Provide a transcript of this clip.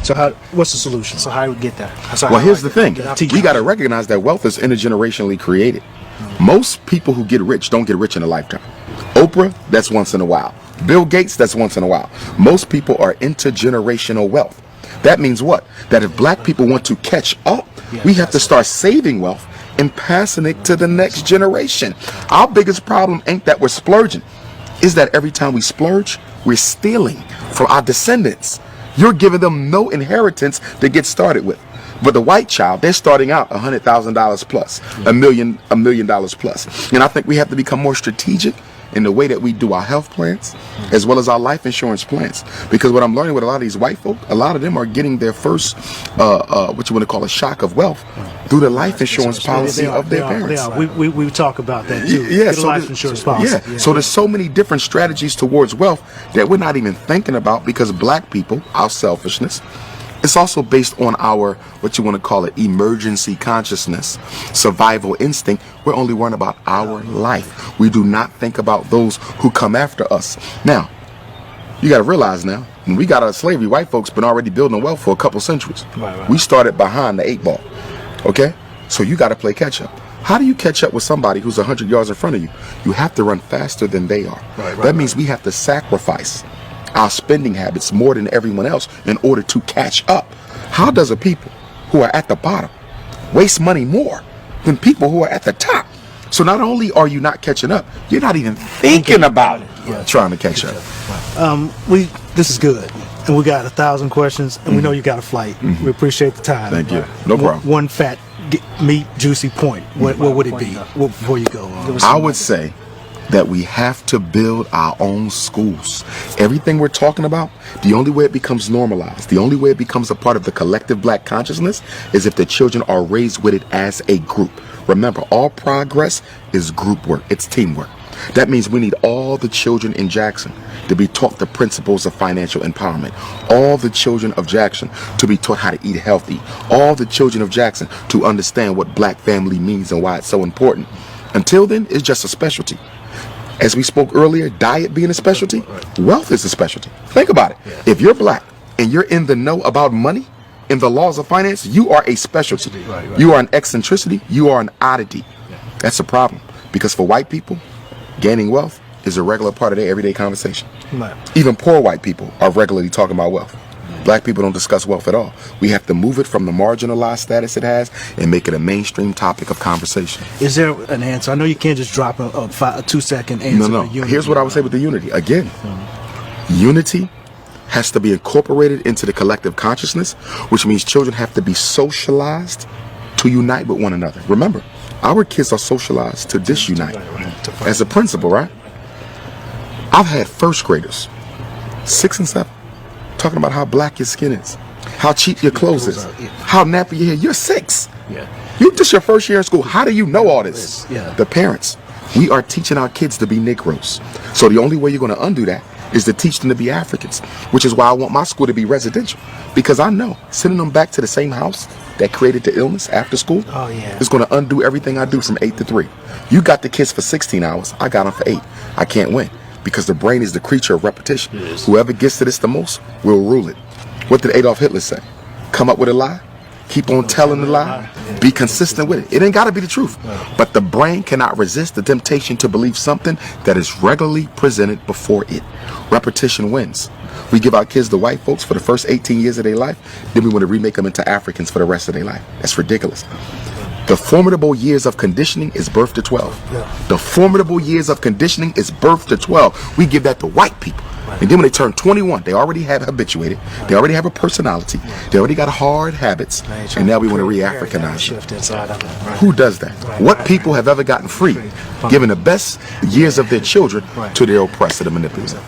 So what's the solution? So how do we get that? Well, here's the thing. We got to recognize that wealth is intergenerationally created. Most people who get rich don't get rich in a lifetime. Oprah, that's once in a while. Bill Gates, that's once in a while. Most people are intergenerational wealth. That means what? That if black people want to catch up, we have to start saving wealth and passing it to the next generation. Our biggest problem ain't that we're splurging. Is that every time we splurge, we're stealing from our descendants. You're giving them no inheritance to get started with. But the white child, they're starting out $100,000 plus, $1 million plus. And I think we have to become more strategic in the way that we do our health plans, as well as our life insurance plans. Because what I'm learning with a lot of these white folk, a lot of them are getting their first, what you want to call a shock of wealth, through the life insurance policy of their parents. We talk about that too. Yeah, so life insurance policy. Yeah, so there's so many different strategies towards wealth that we're not even thinking about, because black people, our selfishness, it's also based on our, what you want to call it, emergency consciousness, survival instinct. We're only worrying about our life. We do not think about those who come after us. Now, you got to realize now, when we got out of slavery, white folks been already building wealth for a couple centuries. We started behind the 8 ball. Okay? So you got to play catch up. How do you catch up with somebody who's 100 yards in front of you? You have to run faster than they are. That means we have to sacrifice our spending habits more than everyone else in order to catch up. How does a people who are at the bottom waste money more than people who are at the top? So not only are you not catching up, you're not even thinking about trying to catch up. This is good, and we got 1,000 questions, and we know you got a flight. We appreciate the time. Thank you. No problem. One fat, meat, juicy point. What would it be before you go? I would say that we have to build our own schools. Everything we're talking about, the only way it becomes normalized, the only way it becomes a part of the collective black consciousness is if the children are raised with it as a group. Remember, all progress is group work. It's teamwork. That means we need all the children in Jackson to be taught the principles of financial empowerment. All the children of Jackson to be taught how to eat healthy. All the children of Jackson to understand what black family means and why it's so important. Until then, it's just a specialty. As we spoke earlier, diet being a specialty, wealth is a specialty. Think about it. If you're black and you're in the know about money, in the laws of finance, you are a specialty. You are an eccentricity. You are an oddity. That's a problem. Because for white people, gaining wealth is a regular part of their everyday conversation. Even poor white people are regularly talking about wealth. Black people don't discuss wealth at all. We have to move it from the marginalized status it has and make it a mainstream topic of conversation. Is there an answer? I know you can't just drop a 2-second answer. No. Here's what I would say with the unity. Again, unity has to be incorporated into the collective consciousness, which means children have to be socialized to unite with one another. Remember, our kids are socialized to disunite. As a principal, right? I've had first graders, 6 and 7, talking about how black your skin is, how cheap your clothes is, how nappy your hair. You're 6. This your first year in school. How do you know all this? The parents. We are teaching our kids to be Negroes. So the only way you're going to undo that is to teach them to be Africans, which is why I want my school to be residential. Because I know sending them back to the same house that created the illness after school is going to undo everything I do from 8 to 3. You got the kids for 16 hours. I got them for 8. I can't win. Because the brain is the creature of repetition. Whoever gets to this the most will rule it. What did Adolf Hitler say? Come up with a lie, keep on telling the lie, be consistent with it. It ain't got to be the truth. But the brain cannot resist the temptation to believe something that is regularly presented before it. Repetition wins. We give our kids to white folks for the first 18 years of their life, then we want to remake them into Africans for the rest of their life. That's ridiculous. The formidable years of conditioning is birth to 12. The formidable years of conditioning is birth to 12. We give that to white people. And then when they turn 21, they already have habituated. They already have a personality. They already got hard habits. And now we want to re-Africanize them. Who does that? What people have ever gotten free, giving the best years of their children to their oppressor, the manipulator?